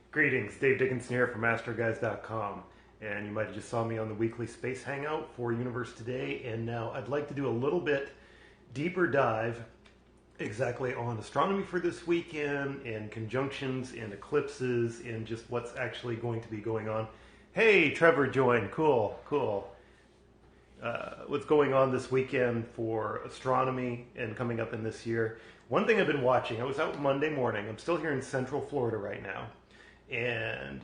Greetings, Dave Dickinson here from AstroGuys.com, and you might have just saw me on the weekly space hangout for Universe Today, and now I'd like to do a little bit deeper dive exactly on astronomy for this weekend, and conjunctions and eclipses, and just what's actually going to be going on. Hey, Trevor joined, cool. What's going on this weekend for astronomy and coming up in this year. One thing I've been watching, I was out Monday morning, I'm still here in Central Florida right now, and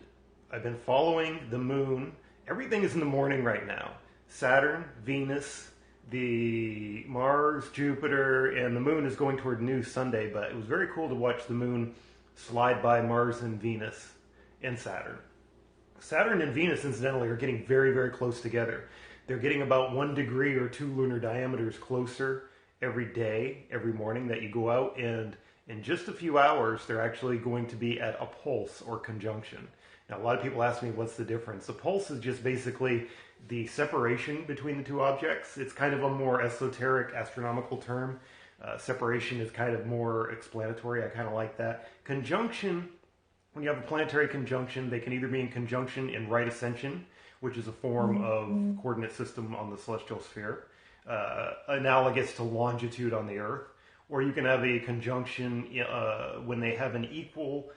I've been following the moon. Everything is in the morning right now. Saturn, Venus, the Mars, Jupiter, and the moon is going toward new Sunday, but it was very cool to watch the moon slide by Mars and Venus and Saturn. Saturn and Venus, incidentally, are getting very, very close together. They're getting about 1 degree or 2 lunar diameters closer every day, every morning that you go out, and in just a few hours, they're actually going to be at a pulse or conjunction. Now, a lot of people ask me, what's the difference? A pulse is just basically the separation between the two objects. It's kind of a more esoteric astronomical term. Separation is kind of more explanatory. I kind of like that. Conjunction, when you have a planetary conjunction, they can either be in conjunction in right ascension, which is a form of coordinate system on the celestial sphere, analogous to longitude on the Earth, or you can have a conjunction when they have an equal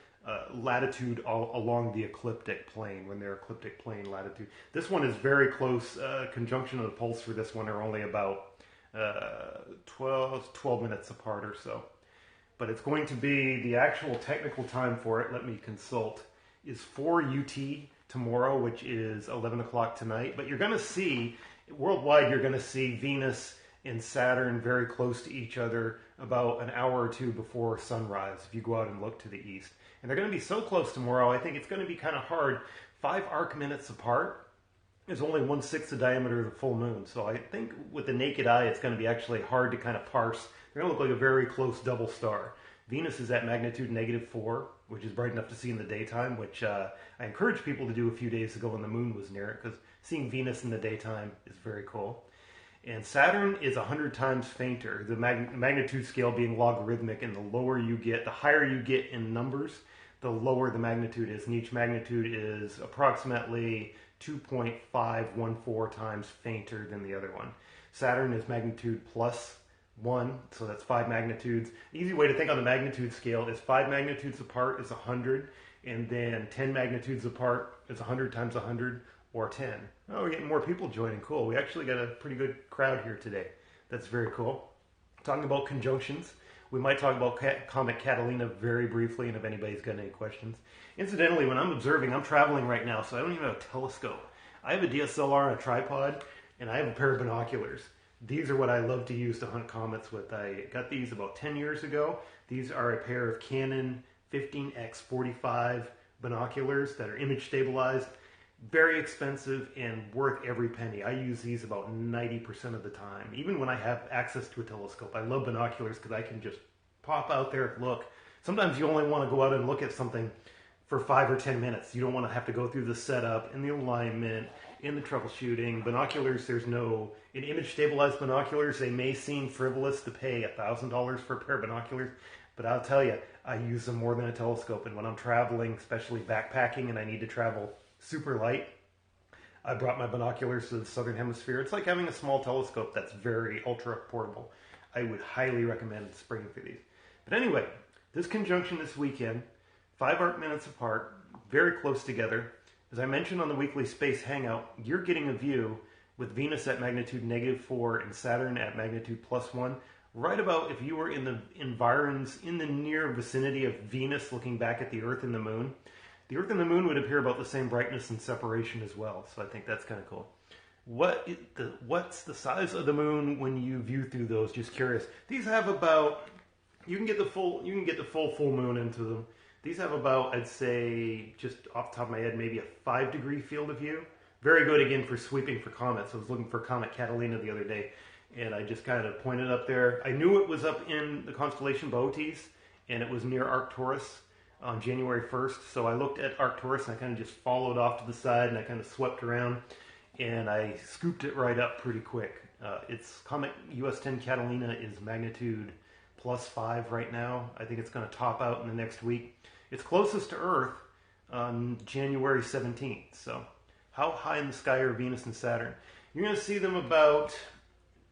latitude along the ecliptic plane, when they're ecliptic plane latitude. This one is very close. Conjunction and the pulse for this one are only about 12 minutes apart or so. But it's going to be, the actual technical time for it, let me consult, is 4 UT tomorrow, which is 11 o'clock tonight. But you're going to see, worldwide, you're going to see Venus and Saturn very close to each other about an hour or two before sunrise if you go out and look to the east. And they're going to be so close tomorrow, I think it's going to be kind of hard. 5 arc minutes apart is only 1/6 the diameter of the full moon. So I think with the naked eye, it's going to be actually hard to kind of parse. They're going to look like a very close double star. Venus is at magnitude -4, which is bright enough to see in the daytime, which I encouraged people to do a few days ago when the moon was near it, because seeing Venus in the daytime is very cool. And Saturn is 100 times fainter, the magnitude scale being logarithmic, and the lower you get, the higher you get in numbers, the lower the magnitude is, and each magnitude is approximately 2.514 times fainter than the other one. Saturn is magnitude +1, so that's 5 magnitudes. The easy way to think on the magnitude scale is 5 magnitudes apart is 100, and then 10 magnitudes apart is 100 times 100, or 10. Oh, we're getting more people joining. Cool. We actually got a pretty good crowd here today. That's very cool. Talking about conjunctions, we might talk about Comet Catalina very briefly, and if anybody's got any questions. Incidentally, when I'm observing, I'm traveling right now, so I don't even have a telescope. I have a DSLR on a tripod, and I have a pair of binoculars. These are what I love to use to hunt comets with. I got these about 10 years ago. These are a pair of Canon 15x45 binoculars that are image stabilized. Very expensive and worth every penny. I use these about 90% of the time. Even when I have access to a telescope, I love binoculars because I can just pop out there, look. Sometimes you only want to go out and look at something for 5 or 10 minutes. You don't want to have to go through the setup and the alignment, in the troubleshooting. Binoculars, there's no, in image stabilized binoculars, they may seem frivolous to pay $1,000 for a pair of binoculars, but I'll tell you, I use them more than a telescope. And when I'm traveling, especially backpacking, and I need to travel super light, I brought my binoculars to the southern hemisphere. It's like having a small telescope that's very ultra portable. I would highly recommend springing for these. But anyway, this conjunction this weekend, 5 arc minutes apart, very close together. As I mentioned on the weekly space hangout, you're getting a view with Venus at magnitude -4 and Saturn at magnitude +1. Right about if you were in the environs, in the near vicinity of Venus looking back at the Earth and the Moon, the Earth and the Moon would appear about the same brightness and separation as well, so I think that's kind of cool. What's the size of the moon when you view through those? Just curious. These have about, you can get the full moon into them. These have about, I'd say, just off the top of my head, maybe a 5-degree field of view. Very good again for sweeping for comets. I was looking for Comet Catalina the other day, and I just kind of pointed up there. I knew it was up in the constellation Boötes, and it was near Arcturus on January 1st, so I looked at Arcturus and I kind of just followed off to the side and I kind of swept around and I scooped it right up pretty quick. It's Comet US10 Catalina is magnitude +5 right now. I think it's going to top out in the next week. It's closest to Earth, on January 17th. So how high in the sky are Venus and Saturn? You're going to see them about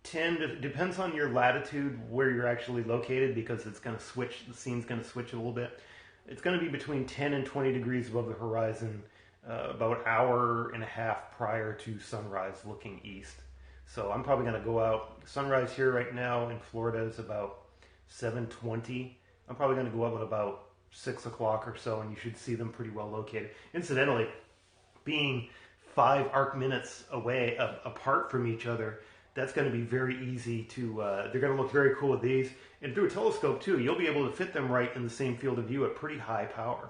10, depends on your latitude where you're actually located, because it's going to switch, the scene's going to switch a little bit. It's going to be between 10 and 20 degrees above the horizon, about an hour and a half prior to sunrise looking east. So I'm probably going to go out. Sunrise here right now in Florida is about 7:20. I'm probably going to go out at about 6 o'clock or so, and you should see them pretty well located. Incidentally, being 5 arc minutes away apart from each other, that's going to be very easy to, they're going to look very cool with these. And through a telescope too, you'll be able to fit them right in the same field of view at pretty high power.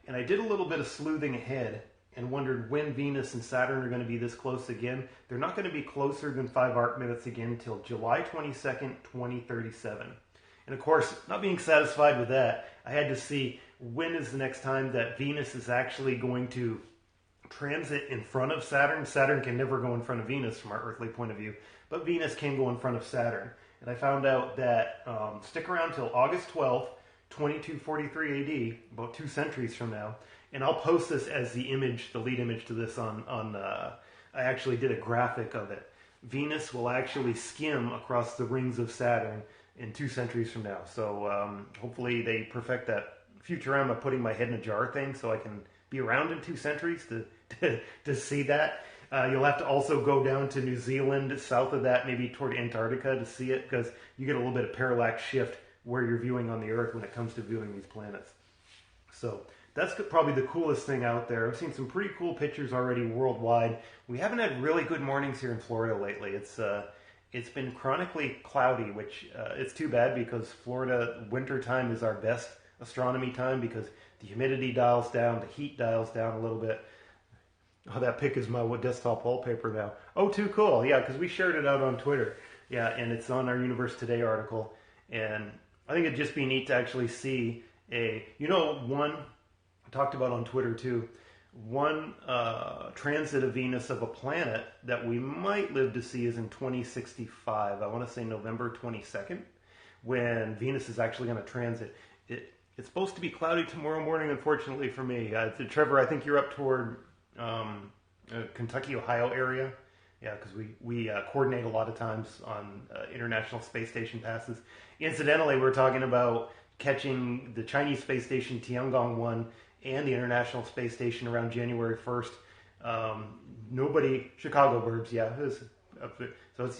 And I did a little bit of sleuthing ahead and wondered when Venus and Saturn are going to be this close again. They're not going to be closer than 5 arc minutes again until July 22nd, 2037. And of course, not being satisfied with that, I had to see when is the next time that Venus is actually going to transit in front of Saturn. Saturn can never go in front of Venus from our earthly point of view, but Venus can go in front of Saturn. And I found out that, stick around till August 12th, 2243 AD, about 2 centuries from now, and I'll post this as the image, the lead image to this on I actually did a graphic of it. Venus will actually skim across the rings of Saturn in 2 centuries from now. So hopefully they perfect that Futurama putting my head in a jar thing so I can be around in 2 centuries to see that. You'll have to also go down to New Zealand, south of that, maybe toward Antarctica to see it, because you get a little bit of parallax shift where you're viewing on the Earth when it comes to viewing these planets. So that's probably the coolest thing out there. I've seen some pretty cool pictures already worldwide. We haven't had really good mornings here in Florida lately. It's been chronically cloudy, which it's too bad, because Florida winter time is our best astronomy time, because the humidity dials down, the heat dials down a little bit. Oh, that pic is my desktop wallpaper now. Oh, too cool. Yeah, because we shared it out on Twitter. Yeah, and it's on our Universe Today article. And I think it'd just be neat to actually see one, I talked about on Twitter too, one transit of Venus of a planet that we might live to see is in 2065. I want to say November 22nd, when Venus is actually going to transit. It's supposed to be cloudy tomorrow morning, unfortunately for me. Trevor, I think you're up toward Kentucky, Ohio area. Yeah, because we coordinate a lot of times on International Space Station passes. Incidentally, we're talking about catching the Chinese space station Tiangong-1 and the International Space Station around January 1st. Chicago burbs, yeah. So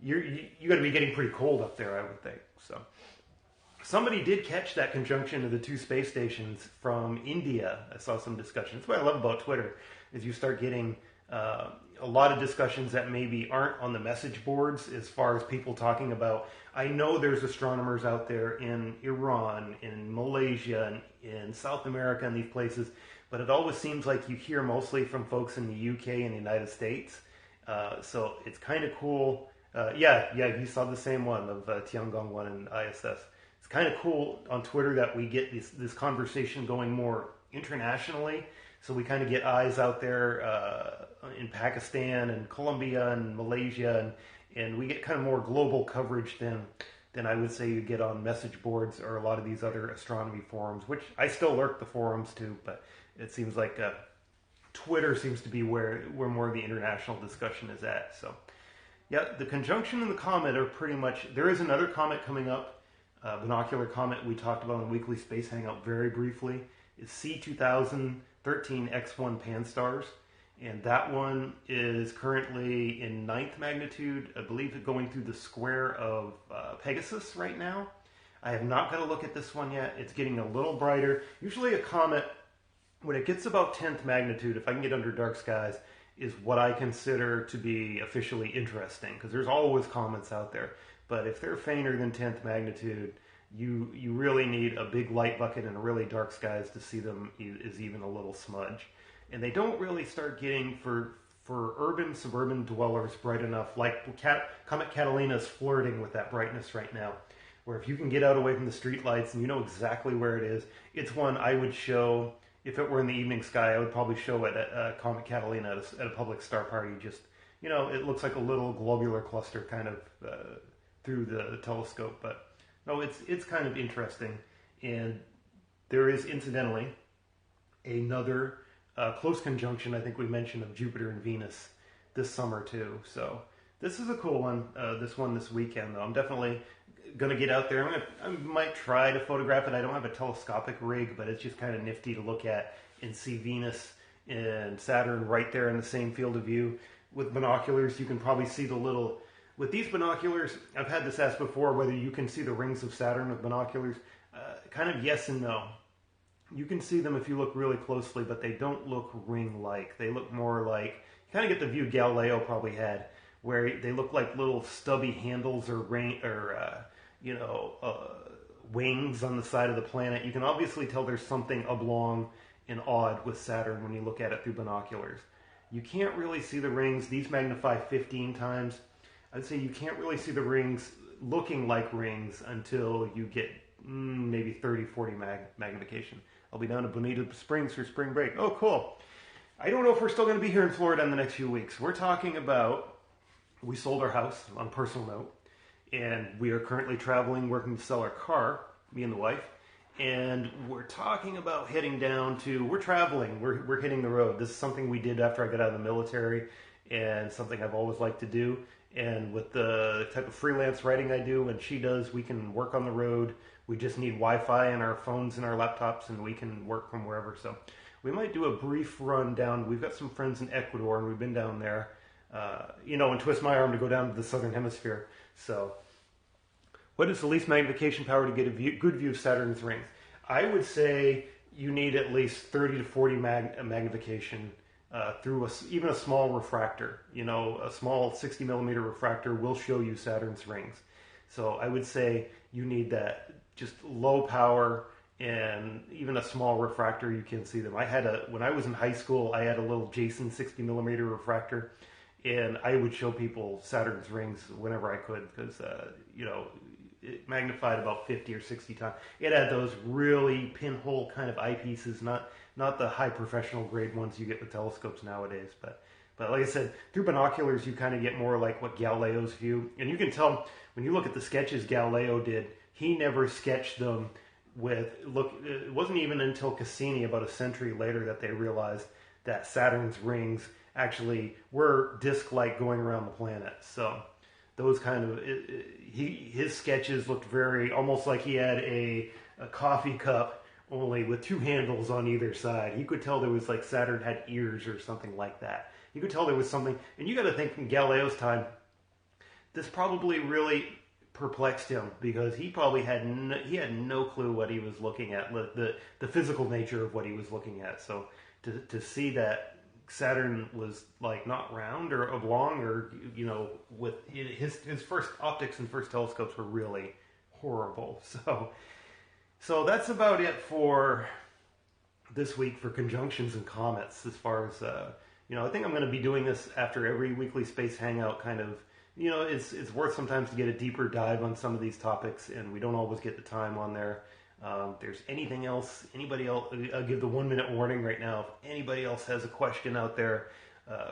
you got to be getting pretty cold up there, I would think. So somebody did catch that conjunction of the 2 space stations from India. I saw some discussion. That's what I love about Twitter, is you start getting a lot of discussions that maybe aren't on the message boards as far as people talking about. I know there's astronomers out there in Iran, in Malaysia, in South America, and these places, but it always seems like you hear mostly from folks in the UK and the United States. So it's kind of cool. Yeah, you saw the same one of Tiangong-1 and ISS. It's kind of cool on Twitter that we get this conversation going more internationally. So we kind of get eyes out there in Pakistan and Colombia and Malaysia, and we get kind of more global coverage than I would say you get on message boards or a lot of these other astronomy forums, which I still lurk the forums too, but it seems like Twitter seems to be where more of the international discussion is at. So yeah, the conjunction and the comet are pretty much, there is another comet coming up, binocular comet we talked about on the weekly Space Hangout very briefly. It's C2013 X1 Pan-STARRS, and that one is currently in 9th magnitude, I believe, going through the square of Pegasus right now. I have not got a look at this one yet. It's getting a little brighter. Usually a comet, when it gets about 10th magnitude, if I can get under dark skies, is what I consider to be officially interesting, because there's always comets out there. But if they're fainter than 10th magnitude, you really need a big light bucket and really dark skies to see them is even a little smudge. And they don't really start getting, for urban, suburban dwellers, bright enough. Like Comet Catalina is flirting with that brightness right now, where if you can get out away from the street lights and you know exactly where it is, it's one I would show. If it were in the evening sky, I would probably show it at Comet Catalina at a public star party. Just, it looks like a little globular cluster kind of through the telescope. But no, it's kind of interesting. And there is, incidentally, another close conjunction, I think we mentioned, of Jupiter and Venus this summer too. So this is a cool one, this weekend though. I'm definitely going to get out there. I might try to photograph it. I don't have a telescopic rig, but it's just kind of nifty to look at and see Venus and Saturn right there in the same field of view. With binoculars, you can probably see the little... With these binoculars, I've had this asked before, whether you can see the rings of Saturn with binoculars. Kind of yes and no. You can see them if you look really closely, but they don't look ring-like. They look more like... You kind of get the view Galileo probably had, where they look like little stubby handles or wings on the side of the planet. You can obviously tell there's something oblong and odd with Saturn when you look at it through binoculars. You can't really see the rings. These magnify 15 times. I'd say you can't really see the rings looking like rings until you get maybe 30, 40 magnification. I'll be down to Bonita Springs for spring break. Oh, cool. I don't know if we're still going to be here in Florida in the next few weeks. We're talking about, we sold our house on a personal note, and we are currently traveling, working to sell our car, me and the wife. And we're talking about heading down to, we're traveling, we're hitting the road. This is something we did after I got out of the military and something I've always liked to do. And with the type of freelance writing I do and she does, we can work on the road. We just need Wi-Fi in our phones and our laptops and we can work from wherever. So we might do a brief run down. We've got some friends in Ecuador and we've been down there, and twist my arm to go down to the southern hemisphere. So what is the least magnification power to get a good view of Saturn's rings? I would say you need at least 30 to 40 magnification through even a small refractor. A small 60 millimeter refractor will show you Saturn's rings. So I would say you need that just low power, and even a small refractor you can see them. When I was in high school, I had a little Jason 60 millimeter refractor, and I would show people Saturn's rings whenever I could because, it magnified about 50 or 60 times. It had those really pinhole kind of eyepieces, not the high professional grade ones you get with telescopes nowadays. But like I said, through binoculars you kind of get more like what Galileo's view. And you can tell when you look at the sketches Galileo did, he never sketched them it wasn't even until Cassini about a century later that they realized that Saturn's rings actually were disc-like going around the planet. So those kind of, his sketches looked almost like he had a coffee cup, only with two handles on either side. You could tell there was like Saturn had ears or something like that. You could tell there was something, and you got to think in Galileo's time, this probably really perplexed him because he probably had no clue what he was looking at, the physical nature of what he was looking at. So to see that Saturn was like not round or oblong, or with his first optics and first telescopes were really horrible. So that's about it for this week for conjunctions and comets. As far as I think I'm going to be doing this after every weekly space hangout. Kind of, it's worth sometimes to get a deeper dive on some of these topics, and we don't always get the time on there. If there's anything else, anybody else, I'll give the 1 minute warning right now. If anybody else has a question out there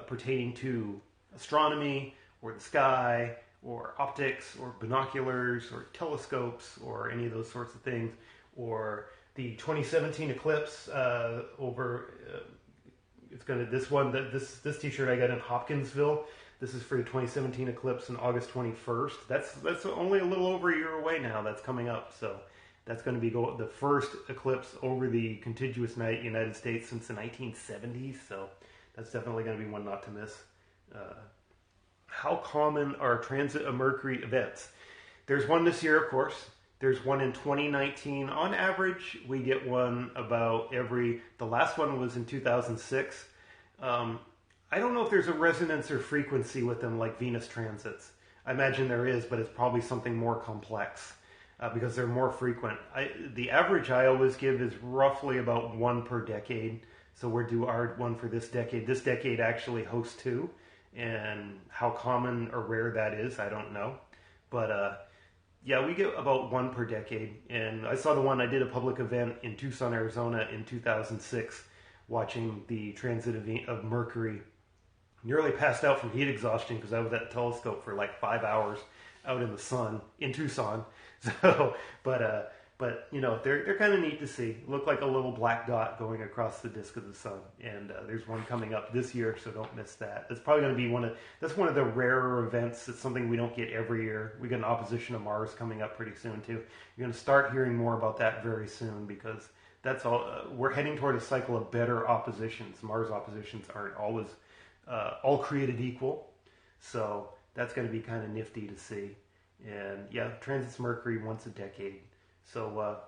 pertaining to astronomy or the sky or optics or binoculars or telescopes or any of those sorts of things, or the 2017 eclipse this t-shirt I got in Hopkinsville. This is for the 2017 eclipse on August 21st. That's only a little over a year away now. That's coming up. So that's going to be the first eclipse over the contiguous United States since the 1970s. So that's definitely going to be one not to miss. How common are transit of Mercury events? There's one this year, of course. There's one in 2019. On average, we get one about the last one was in 2006. I don't know if there's a resonance or frequency with them like Venus transits. I imagine there is, but it's probably something more complex because they're more frequent. The average I always give is roughly about one per decade. So we're due our one for this decade. This decade actually hosts two, and how common or rare that is, I don't know. But yeah, we get about one per decade. And I saw I did a public event in Tucson, Arizona in 2006, watching the transit of Mercury. Nearly passed out from heat exhaustion because I was at the telescope for like 5 hours out in the sun in Tucson. So, but But, you know, they're kind of neat to see. Look like a little black dot going across the disk of the sun. And there's one coming up this year, so don't miss that. That's probably going to be that's one of the rarer events. It's something we don't get every year. We get an opposition of Mars coming up pretty soon, too. You're going to start hearing more about that very soon because that's all. We're heading toward a cycle of better oppositions. Mars oppositions aren't always all created equal. So that's going to be kind of nifty to see. And yeah, transits Mercury once a decade. So,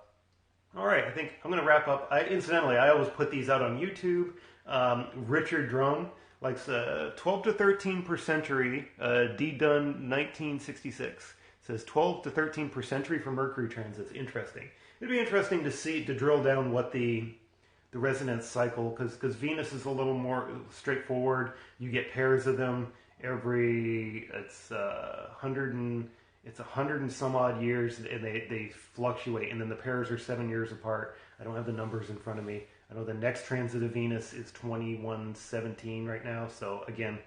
all right, I think I'm going to wrap up. Incidentally, I always put these out on YouTube. Richard Drone likes 12 to 13 per century, D done 1966. Says 12 to 13 per century for Mercury transits. Interesting. It'd be interesting to drill down what the resonance cycle, because Venus is a little more straightforward. You get pairs of them it's 100 and some odd years, and they fluctuate, and then the pairs are 7 years apart. I don't have the numbers in front of me. I know the next transit of Venus is 2117 right now, so again,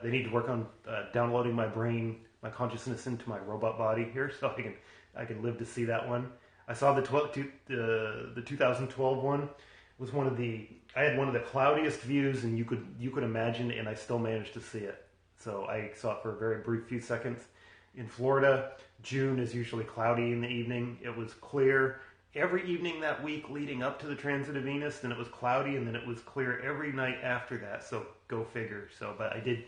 they need to work on downloading my brain, my consciousness into my robot body here, so I can live to see that one. I saw the 2012 one. Was I had one of the cloudiest views and you could imagine, and I still managed to see it. So I saw it for a very brief few seconds. In Florida, June is usually cloudy in the evening. It was clear every evening that week leading up to the transit of Venus, then it was cloudy, and then it was clear every night after that. So go figure. So, but I did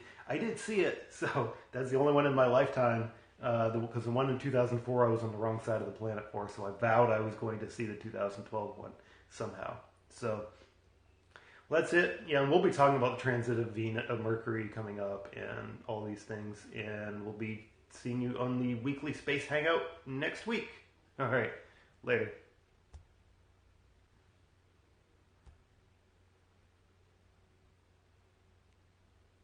see it. So that's the only one in my lifetime. Because the one in 2004 I was on the wrong side of the planet for, so I vowed I was going to see the 2012 one somehow. So that's it. Yeah, and we'll be talking about the transit of Mercury coming up and all these things, and we'll be seeing you on the weekly Space Hangout next week. All right, later.